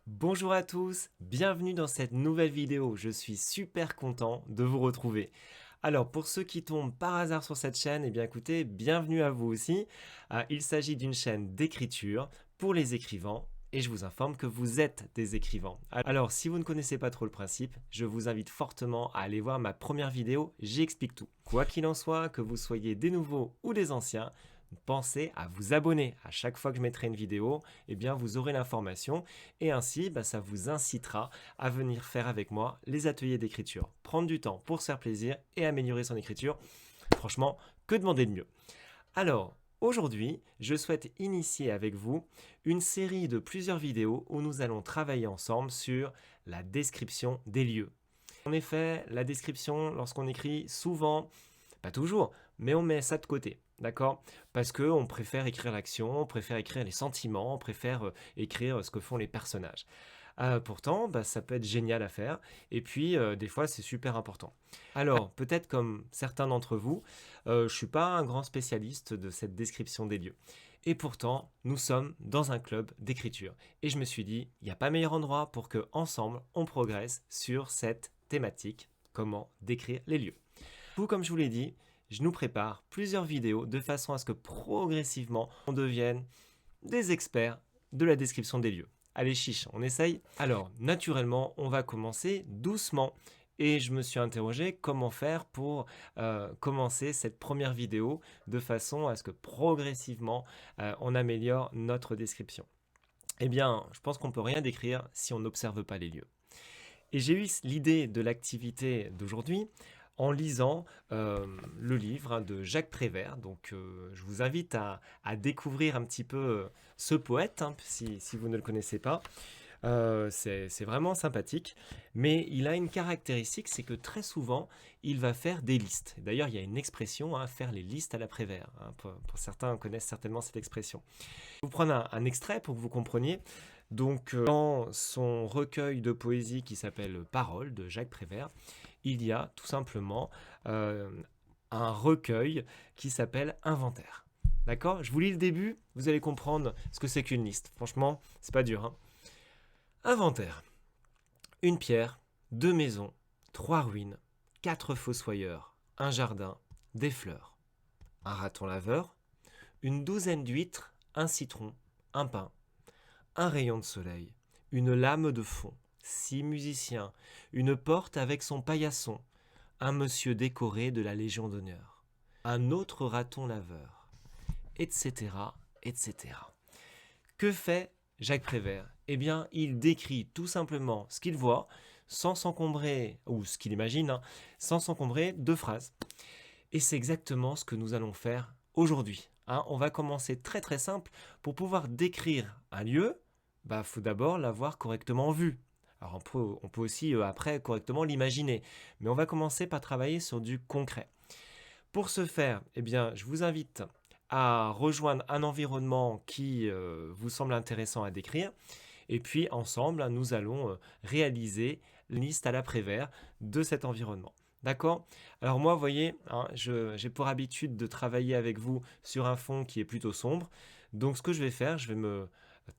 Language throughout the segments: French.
Bonjour à tous, bienvenue dans cette nouvelle vidéo. Je suis super content de vous retrouver. Alors pour ceux qui tombent par hasard sur cette chaîne, eh bien écoutez, bienvenue à vous aussi. Il s'agit d'une chaîne d'écriture pour les écrivains et je vous informe que vous êtes des écrivains. Alors si vous ne connaissez pas trop le principe, je vous invite fortement à aller voir ma première vidéo, j'explique tout. Quoi qu'il en soit, que vous soyez des nouveaux ou des anciens, pensez à vous abonner. À chaque fois que je mettrai une vidéo, eh bien vous aurez l'information et ainsi ça vous incitera à venir faire avec moi les ateliers d'écriture. Prendre du temps pour se faire plaisir et améliorer son écriture. Franchement, que demander de mieux? Alors, aujourd'hui, je souhaite initier avec vous une série de plusieurs vidéos où nous allons travailler ensemble sur la description des lieux. En effet, la description, lorsqu'on écrit, souvent, pas toujours, mais on met ça de côté. D'accord? Parce qu'on préfère écrire l'action, on préfère écrire les sentiments, on préfère écrire ce que font les personnages. Pourtant, ça peut être génial à faire, et puis des fois c'est super important. Alors, peut-être comme certains d'entre vous, je ne suis pas un grand spécialiste de cette description des lieux. Et pourtant, nous sommes dans un club d'écriture. Et je me suis dit, il n'y a pas meilleur endroit pour que ensemble on progresse sur cette thématique, comment décrire les lieux. Tout comme je vous l'ai dit, je nous prépare plusieurs vidéos de façon à ce que progressivement on devienne des experts de la description des lieux. Allez chiche, on essaye. Alors, naturellement, on va commencer doucement. Et je me suis interrogé comment faire pour commencer cette première vidéo de façon à ce que progressivement on améliore notre description. Eh bien, je pense qu'on ne peut rien décrire si on n'observe pas les lieux. Et j'ai eu l'idée de l'activité d'aujourd'hui en lisant le livre de Jacques Prévert. Donc je vous invite à découvrir un petit peu ce poète, si vous ne le connaissez pas. C'est vraiment sympathique, mais il a une caractéristique, c'est que très souvent, il va faire des listes. D'ailleurs, il y a une expression, faire les listes à la Prévert. Pour certains connaissent certainement cette expression. Je vais vous prendre un extrait pour que vous compreniez. Donc, dans son recueil de poésie qui s'appelle Paroles de Jacques Prévert, il y a tout simplement euh, un recueil qui s'appelle Inventaire. D'accord? Je vous lis le début, vous allez comprendre ce que c'est qu'une liste. Franchement, c'est pas dur. Inventaire. Une pierre, deux maisons, trois ruines, quatre fossoyeurs, un jardin, des fleurs, un raton laveur, une douzaine d'huîtres, un citron, un pain, un rayon de soleil, une lame de fond, six musiciens, une porte avec son paillasson, un monsieur décoré de la Légion d'honneur, un autre raton laveur, etc., etc. Que fait Jacques Prévert? Eh bien, il décrit tout simplement ce qu'il voit, sans s'encombrer, ou ce qu'il imagine, sans s'encombrer de phrases. Et c'est exactement ce que nous allons faire aujourd'hui. On va commencer très très simple. Pour pouvoir décrire un lieu, faut d'abord l'avoir correctement vu. Alors on peut aussi après correctement l'imaginer, mais on va commencer par travailler sur du concret. Pour ce faire, eh bien, je vous invite à rejoindre un environnement qui vous semble intéressant à décrire. Et puis ensemble, nous allons réaliser une liste à l'après-vert de cet environnement. D'accord? Alors moi, vous voyez, j'ai pour habitude de travailler avec vous sur un fond qui est plutôt sombre. Donc ce que je vais faire, je vais me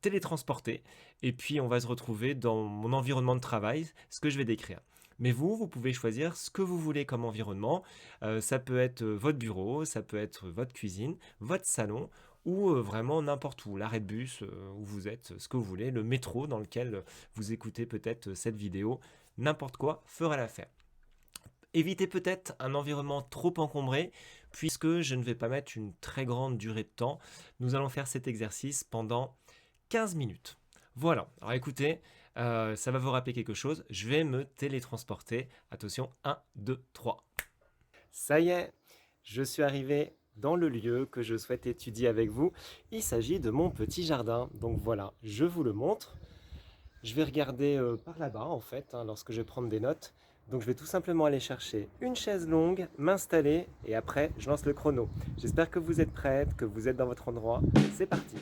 télétransporter et puis on va se retrouver dans mon environnement de travail, ce que je vais décrire. Mais vous pouvez choisir ce que vous voulez comme environnement. Ça peut être votre bureau, ça peut être votre cuisine, votre salon ou vraiment n'importe où, l'arrêt de bus où vous êtes, ce que vous voulez, le métro dans lequel vous écoutez peut-être cette vidéo, n'importe quoi fera l'affaire. Évitez peut-être un environnement trop encombré, puisque je ne vais pas mettre une très grande durée de temps. Nous allons faire cet exercice pendant 15 minutes. Voilà, alors écoutez, ça va vous rappeler quelque chose. Je vais me télétransporter. Attention, 1, 2, 3. Ça y est, je suis arrivé dans le lieu que je souhaite étudier avec vous. Il s'agit de mon petit jardin. Donc voilà, je vous le montre. Je vais regarder par là-bas en fait, lorsque je vais prendre des notes. Donc je vais tout simplement aller chercher une chaise longue, m'installer et après je lance le chrono. J'espère que vous êtes prêtes, que vous êtes dans votre endroit. C'est parti.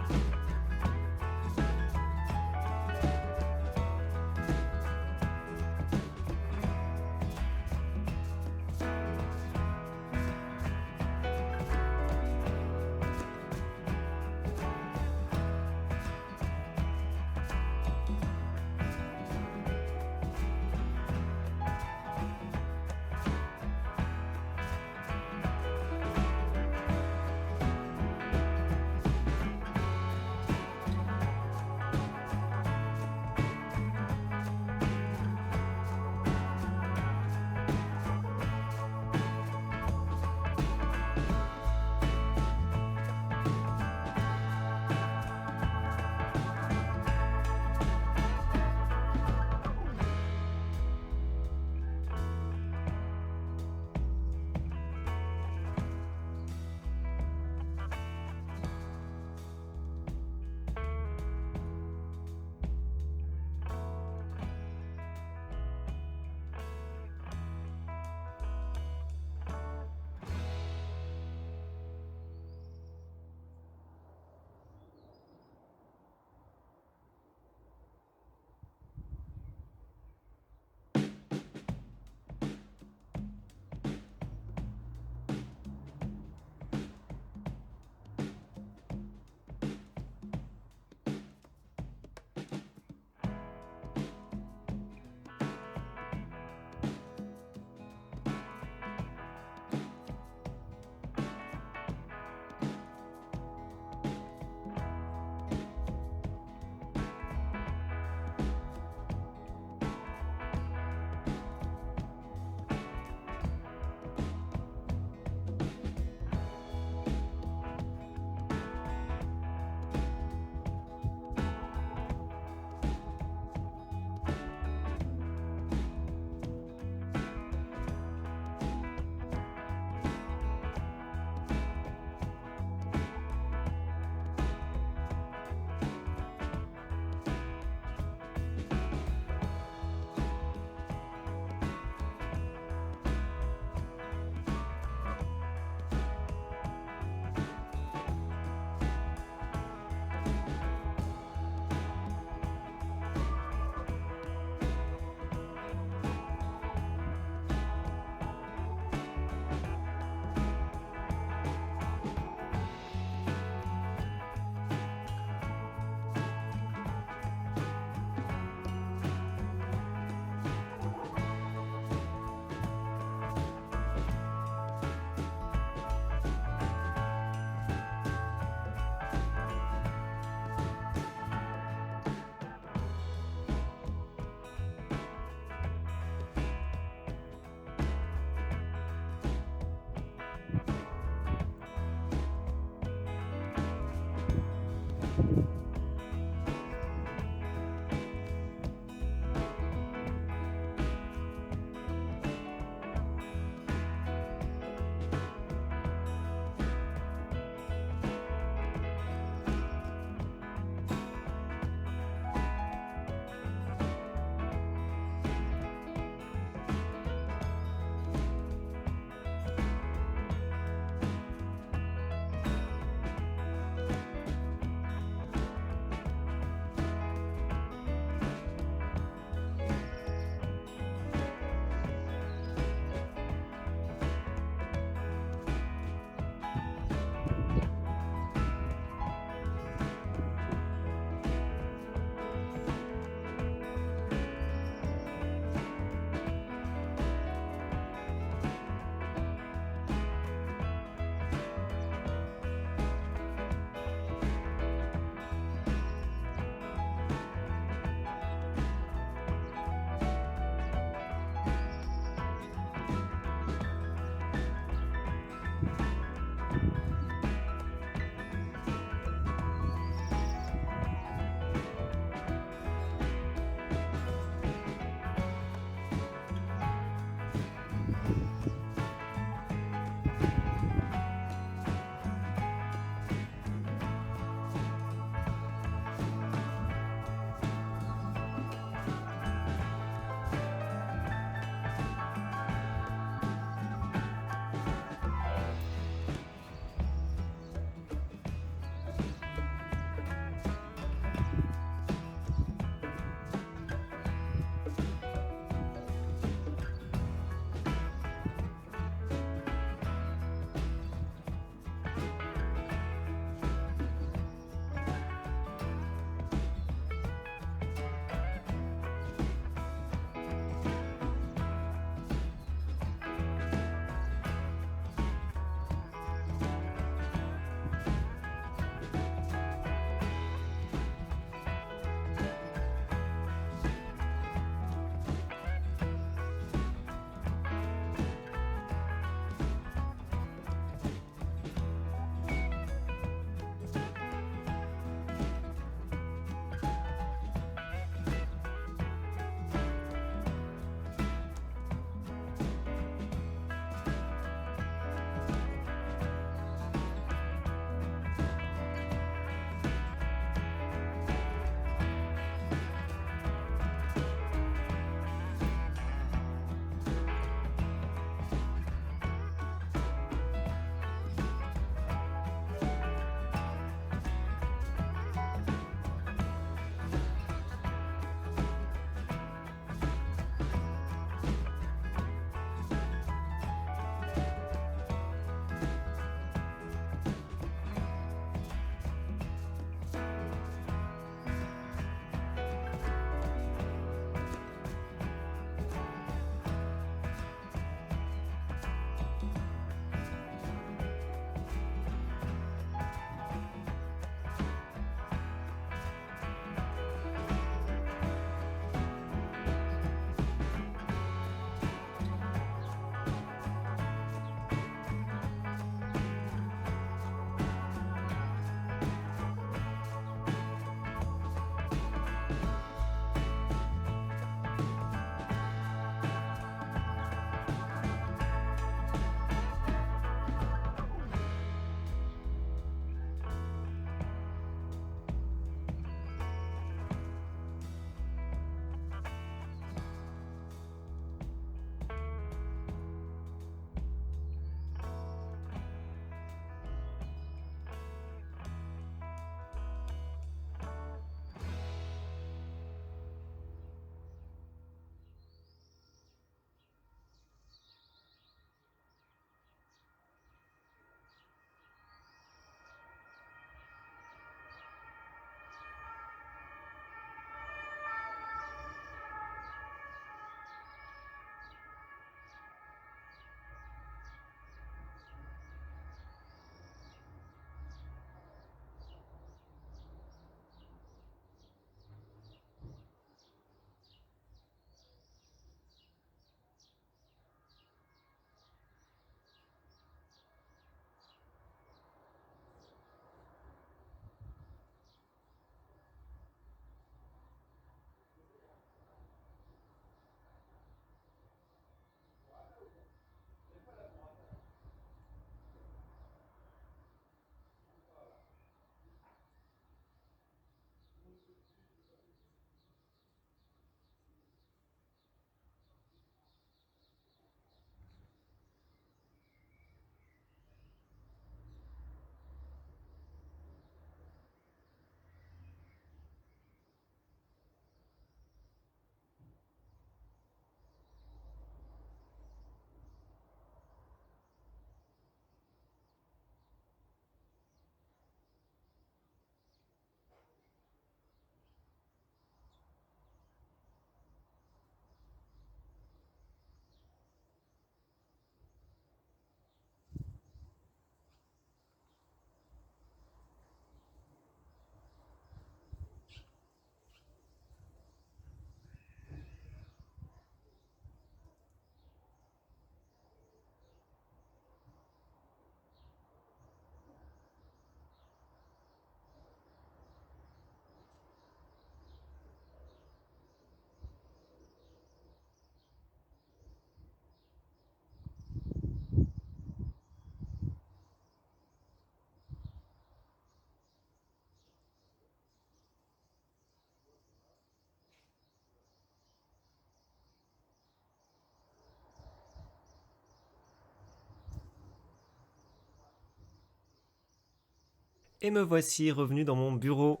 Et me voici revenu dans mon bureau.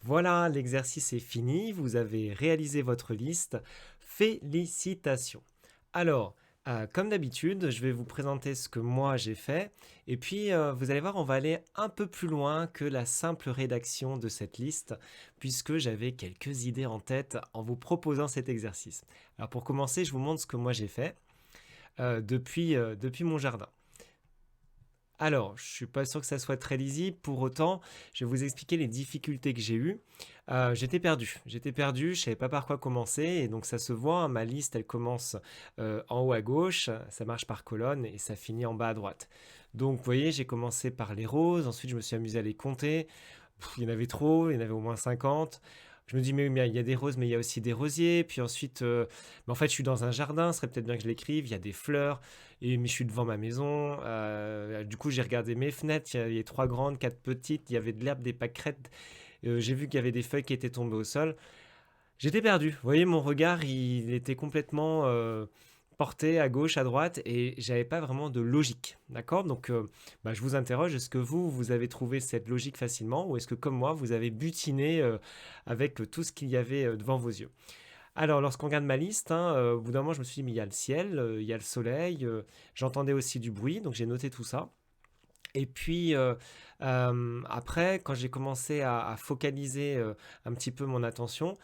Voilà, l'exercice est fini, vous avez réalisé votre liste. Félicitations. Alors, comme d'habitude, je vais vous présenter ce que moi j'ai fait. Et puis, vous allez voir, on va aller un peu plus loin que la simple rédaction de cette liste, puisque j'avais quelques idées en tête en vous proposant cet exercice. Alors, pour commencer, je vous montre ce que moi j'ai fait depuis mon jardin. Alors, je suis pas sûr que ça soit très lisible. Pour autant, je vais vous expliquer les difficultés que j'ai eues. J'étais perdu, je savais pas par quoi commencer. Et donc, ça se voit, hein, ma liste, elle commence en haut à gauche, ça marche par colonne et ça finit en bas à droite. Donc, vous voyez, j'ai commencé par les roses. Ensuite, je me suis amusé à les compter. Il y en avait trop, il y en avait au moins 50. Je me dis, mais oui, mais il y a des roses, mais il y a aussi des rosiers. Puis ensuite, mais en fait, je suis dans un jardin, ce serait peut-être bien que je l'écrive. Il y a des fleurs, mais je suis devant ma maison. Du coup, j'ai regardé mes fenêtres. Il y a trois grandes, quatre petites. Il y avait de l'herbe, des pâquerettes. J'ai vu qu'il y avait des feuilles qui étaient tombées au sol. J'étais perdu. Vous voyez, mon regard, il était complètement porté à gauche, à droite, et j'avais pas vraiment de logique. D'accord. Donc, je vous interroge, est-ce que vous avez trouvé cette logique facilement, ou est-ce que, comme moi, vous avez butiné avec tout ce qu'il y avait devant vos yeux? Alors, lorsqu'on regarde ma liste, hein, au bout d'un moment, je me suis dit, mais il y a le ciel, il y a le soleil, j'entendais aussi du bruit, donc j'ai noté tout ça. Et puis, après, quand j'ai commencé à focaliser un petit peu mon attention,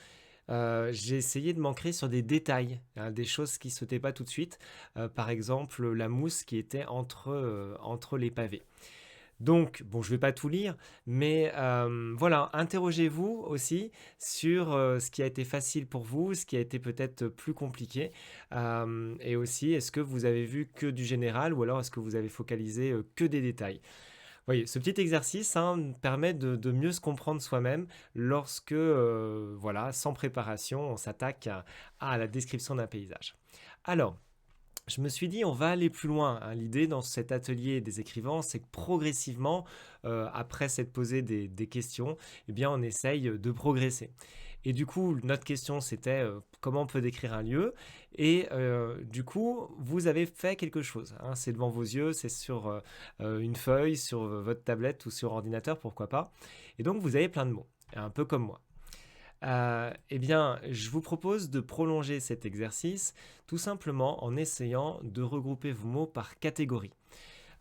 j'ai essayé de m'ancrer sur des détails, hein, des choses qui ne sautaient pas tout de suite. Par exemple, la mousse qui était entre les pavés. Donc, bon, je ne vais pas tout lire, mais voilà, interrogez-vous aussi sur ce qui a été facile pour vous, ce qui a été peut-être plus compliqué. Et aussi, est-ce que vous avez vu que du général ou alors est-ce que vous avez focalisé que des détails? Oui, ce petit exercice, hein, permet de mieux se comprendre soi-même lorsque, voilà, sans préparation, on s'attaque à la description d'un paysage. Alors, je me suis dit, on va aller plus loin, hein. L'idée dans cet atelier des écrivains, c'est que progressivement, après s'être posé des questions, eh bien, on essaye de progresser. Et du coup, notre question, c'était comment on peut décrire un lieu. Et du coup, vous avez fait quelque chose, hein. C'est devant vos yeux, c'est sur une feuille, sur votre tablette ou sur ordinateur, pourquoi pas. Et donc, vous avez plein de mots, un peu comme moi. Eh bien, je vous propose de prolonger cet exercice tout simplement en essayant de regrouper vos mots par catégorie.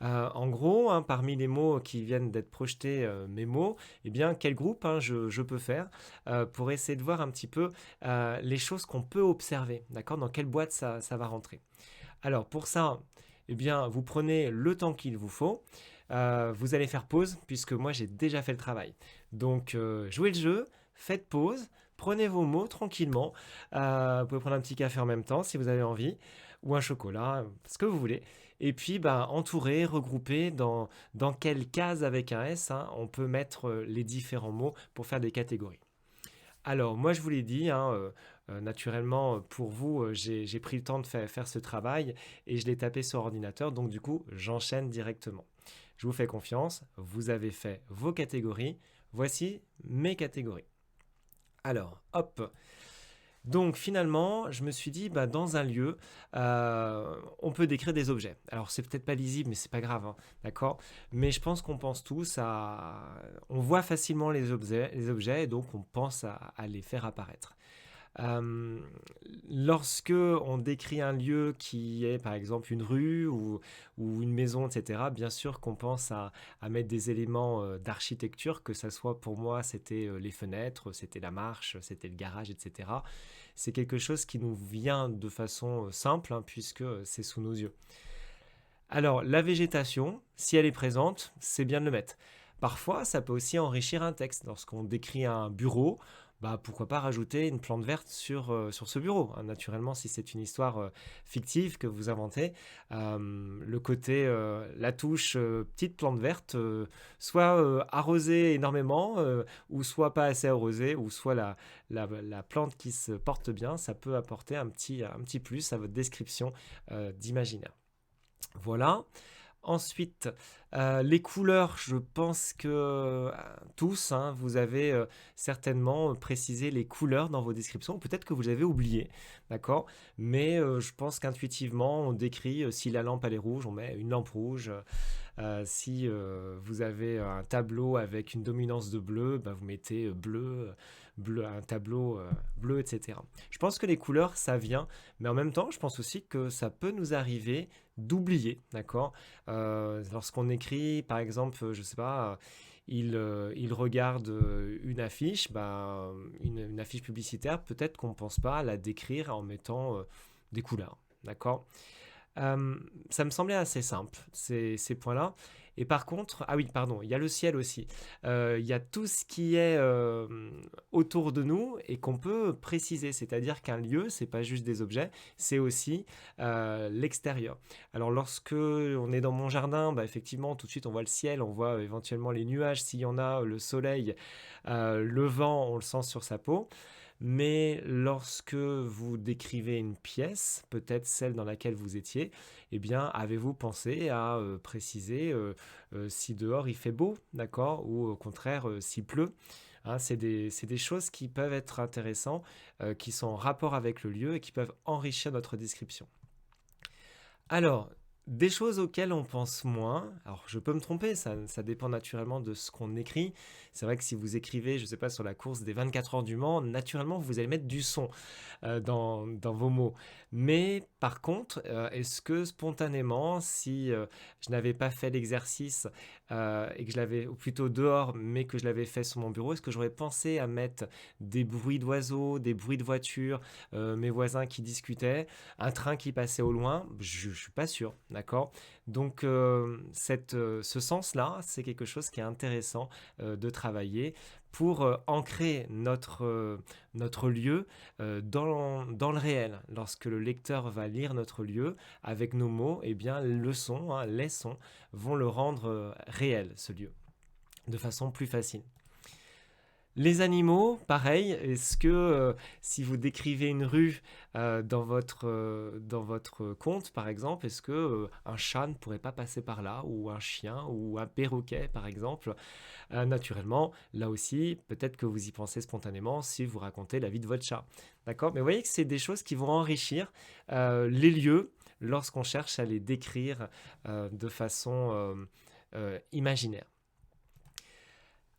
En gros, hein, parmi les mots qui viennent d'être projetés, mes mots, eh bien, quel groupe, hein, je peux faire pour essayer de voir un petit peu les choses qu'on peut observer, d'accord? Dans quelle boîte ça va rentrer. Alors, pour ça, eh bien, vous prenez le temps qu'il vous faut. Vous allez faire pause, puisque moi, j'ai déjà fait le travail. Donc, jouez le jeu, faites pause, prenez vos mots tranquillement. Vous pouvez prendre un petit café en même temps si vous avez envie, ou un chocolat, ce que vous voulez. Et puis, entourer, regrouper dans quelle case avec un S, hein, on peut mettre les différents mots pour faire des catégories. Alors, moi, je vous l'ai dit, hein, naturellement, pour vous, j'ai pris le temps de faire ce travail et je l'ai tapé sur ordinateur, donc du coup, j'enchaîne directement. Je vous fais confiance, vous avez fait vos catégories, voici mes catégories. Alors, hop. Donc finalement, je me suis dit, dans un lieu, on peut décrire des objets. Alors c'est peut-être pas lisible, mais c'est pas grave, hein, d'accord? Mais je pense qu'on pense tous à... On voit facilement les objets et donc on pense à les faire apparaître. Euh, Lorsque on décrit un lieu qui est par exemple une rue ou une maison, etc., bien sûr qu'on pense à mettre des éléments d'architecture, que ça soit pour moi c'était les fenêtres, c'était la marche, c'était le garage, etc. C'est quelque chose qui nous vient de façon simple, hein, puisque c'est sous nos yeux. Alors la végétation, si elle est présente, c'est bien de le mettre. Parfois, ça peut aussi enrichir un texte. Lorsqu'on décrit un bureau, pourquoi pas rajouter une plante verte sur ce bureau, hein. Naturellement, si c'est une histoire fictive que vous inventez, le côté, la touche petite plante verte, soit arrosée énormément, ou soit pas assez arrosée, ou soit la plante qui se porte bien, ça peut apporter un petit plus à votre description d'imaginaire. Voilà. Ensuite, les couleurs, je pense que tous, hein, vous avez certainement précisé les couleurs dans vos descriptions. Peut-être que vous avez oublié, d'accord? Mais je pense qu'intuitivement, on décrit si la lampe elle est rouge, on met une lampe rouge. Si vous avez un tableau avec une dominance de bleu, bah, vous mettez bleu, un tableau bleu, etc. Je pense que les couleurs, ça vient, mais en même temps, je pense aussi que ça peut nous arriver d'oublier, d'accord? Lorsqu'on écrit, par exemple, je sais pas, il regarde une affiche, bah, une affiche publicitaire, peut-être qu'on ne pense pas à la décrire en mettant des couleurs, d'accord? Euh, Ça me semblait assez simple, ces points-là. Et par contre, ah oui, pardon, il y a le ciel aussi. Il y a tout ce qui est autour de nous et qu'on peut préciser. C'est-à-dire qu'un lieu, c'est pas juste des objets, c'est aussi l'extérieur. Alors lorsque on est dans mon jardin, bah, effectivement, tout de suite on voit le ciel, on voit éventuellement les nuages s'il y en a, le soleil, le vent, on le sent sur sa peau. Mais lorsque vous décrivez une pièce, peut-être celle dans laquelle vous étiez, eh bien, avez-vous pensé à préciser si dehors il fait beau, d'accord, ou au contraire s'il pleut? Hein, c'est des choses qui peuvent être intéressantes, qui sont en rapport avec le lieu et qui peuvent enrichir notre description. Alors, des choses auxquelles on pense moins, alors je peux me tromper, ça dépend naturellement de ce qu'on écrit. C'est vrai que si vous écrivez, je ne sais pas, sur la course des 24 heures du Mans, naturellement vous allez mettre du son dans vos mots. Mais par contre, est-ce que spontanément, si je n'avais pas fait l'exercice et que je l'avais, ou plutôt dehors, mais que je l'avais fait sur mon bureau, est-ce que j'aurais pensé à mettre des bruits d'oiseaux, des bruits de voitures, mes voisins qui discutaient, un train qui passait au loin? Je ne suis pas sûr, d'accord? Donc ce sens-là, c'est quelque chose qui est intéressant de travailler pour ancrer notre lieu dans le réel. Lorsque le lecteur va lire notre lieu avec nos mots, eh bien le son, hein, les sons vont le rendre réel, ce lieu, de façon plus facile. Les animaux, pareil, est-ce que si vous décrivez une rue dans votre conte, par exemple, est-ce que un chat ne pourrait pas passer par là, ou un chien, ou un perroquet, par exemple? Naturellement, là aussi, peut-être que vous y pensez spontanément si vous racontez la vie de votre chat. D'accord? Mais vous voyez que c'est des choses qui vont enrichir les lieux lorsqu'on cherche à les décrire de façon imaginaire.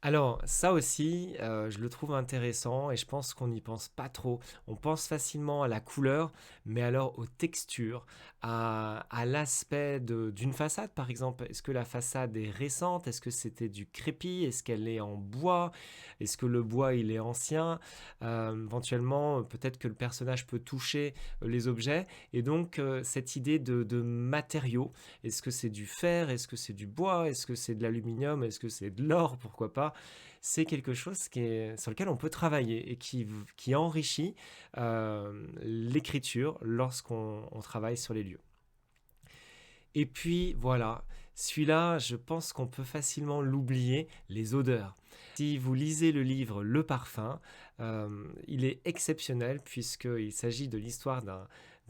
Alors ça aussi, je le trouve intéressant et je pense qu'on n'y pense pas trop. On pense facilement à la couleur, mais alors aux textures, à l'aspect d'une façade par exemple. Est-ce que la façade est récente? Est-ce que c'était du crépi? Est-ce qu'elle est en bois? Est-ce que le bois il est ancien? Éventuellement, peut-être que le personnage peut toucher les objets. Et donc cette idée de matériaux, est-ce que c'est du fer? Est-ce que c'est du bois? Est-ce que c'est de l'aluminium? Est-ce que c'est de l'or? Pourquoi pas? C'est quelque chose sur lequel on peut travailler et qui enrichit l'écriture lorsqu'on travaille sur les lieux. Et puis voilà, celui-là, je pense qu'on peut facilement l'oublier, les odeurs. Si vous lisez le livre Le Parfum, il est exceptionnel puisqu'il s'agit de l'histoire d'un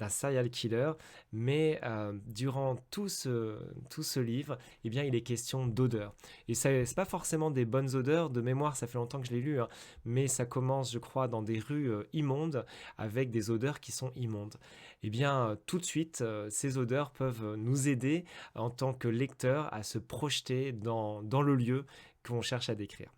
serial killer, mais durant tout ce livre, eh bien, il est question d'odeur. Et c'est pas forcément des bonnes odeurs, de mémoire, ça fait longtemps que je l'ai lu, hein, mais ça commence, je crois, dans des rues immondes, avec des odeurs qui sont immondes. Eh bien, tout de suite, ces odeurs peuvent nous aider en tant que lecteur à se projeter dans le lieu qu'on cherche à décrire.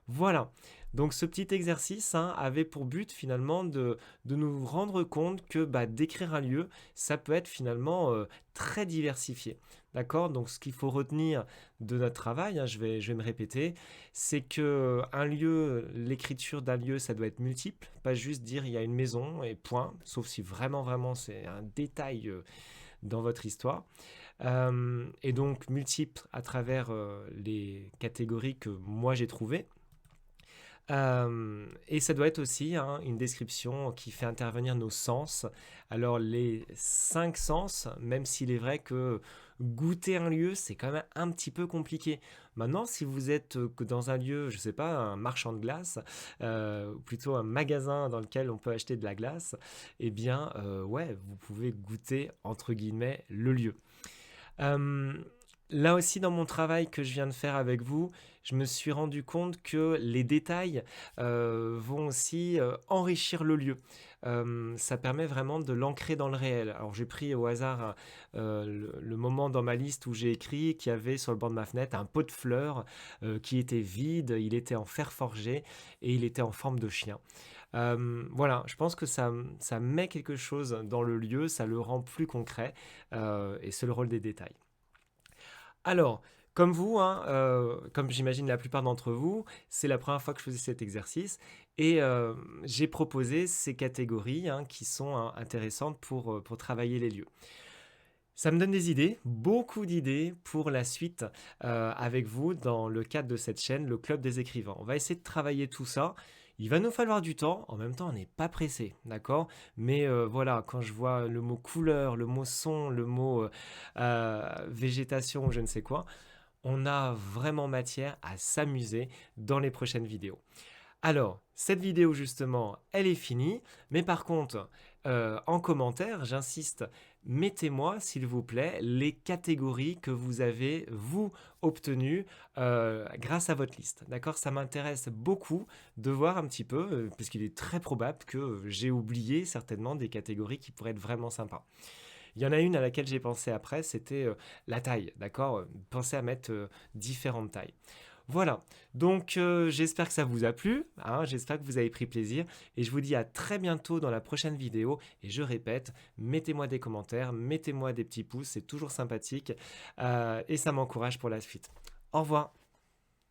Voilà, donc ce petit exercice hein, avait pour but finalement de nous rendre compte que bah, décrire un lieu, ça peut être finalement très diversifié. D'accord? Donc ce qu'il faut retenir de notre travail, hein, je vais me répéter, c'est que un lieu, l'écriture d'un lieu, ça doit être multiple, pas juste dire il y a une maison et point, sauf si vraiment vraiment c'est un détail dans votre histoire. Et donc multiple à travers les catégories que moi j'ai trouvées. Et ça doit être aussi hein, une description qui fait intervenir nos sens. Alors les 5 sens, même s'il est vrai que goûter un lieu, c'est quand même un petit peu compliqué. Maintenant, si vous êtes dans un lieu, je sais pas, un marchand de glace, ou plutôt un magasin dans lequel on peut acheter de la glace, eh bien, ouais, vous pouvez goûter, entre guillemets, le lieu. Euh, Là aussi, dans mon travail que je viens de faire avec vous, je me suis rendu compte que les détails, vont aussi, enrichir le lieu. Ça permet vraiment de l'ancrer dans le réel. Alors j'ai pris au hasard, le moment dans ma liste où j'ai écrit qu'il y avait sur le bord de ma fenêtre un pot de fleurs, qui était vide, il était en fer forgé et il était en forme de chien. Voilà, je pense que ça met quelque chose dans le lieu, ça le rend plus concret, et c'est le rôle des détails. Alors, comme vous, hein, comme j'imagine la plupart d'entre vous, c'est la première fois que je faisais cet exercice et j'ai proposé ces catégories, hein, qui sont, hein, intéressantes pour travailler les lieux. Ça me donne des idées, beaucoup d'idées pour la suite, avec vous dans le cadre de cette chaîne, le Club des écrivains. On va essayer de travailler tout ça. Il va nous falloir du temps, en même temps on n'est pas pressé, d'accord? Mais voilà, quand je vois le mot couleur, le mot son, le mot végétation, je ne sais quoi, on a vraiment matière à s'amuser dans les prochaines vidéos. Alors, cette vidéo justement, elle est finie, mais par contre, en commentaire, j'insiste, mettez-moi s'il vous plaît les catégories que vous avez, vous, obtenues grâce à votre liste. D'accord? Ça m'intéresse beaucoup de voir un petit peu, puisqu'il est très probable que j'ai oublié certainement des catégories qui pourraient être vraiment sympas. Il y en a une à laquelle j'ai pensé après, c'était la taille, d'accord? Pensez à mettre différentes tailles. Voilà, donc j'espère que ça vous a plu, hein, j'espère que vous avez pris plaisir et je vous dis à très bientôt dans la prochaine vidéo et je répète, mettez-moi des commentaires, mettez-moi des petits pouces, c'est toujours sympathique et ça m'encourage pour la suite. Au revoir.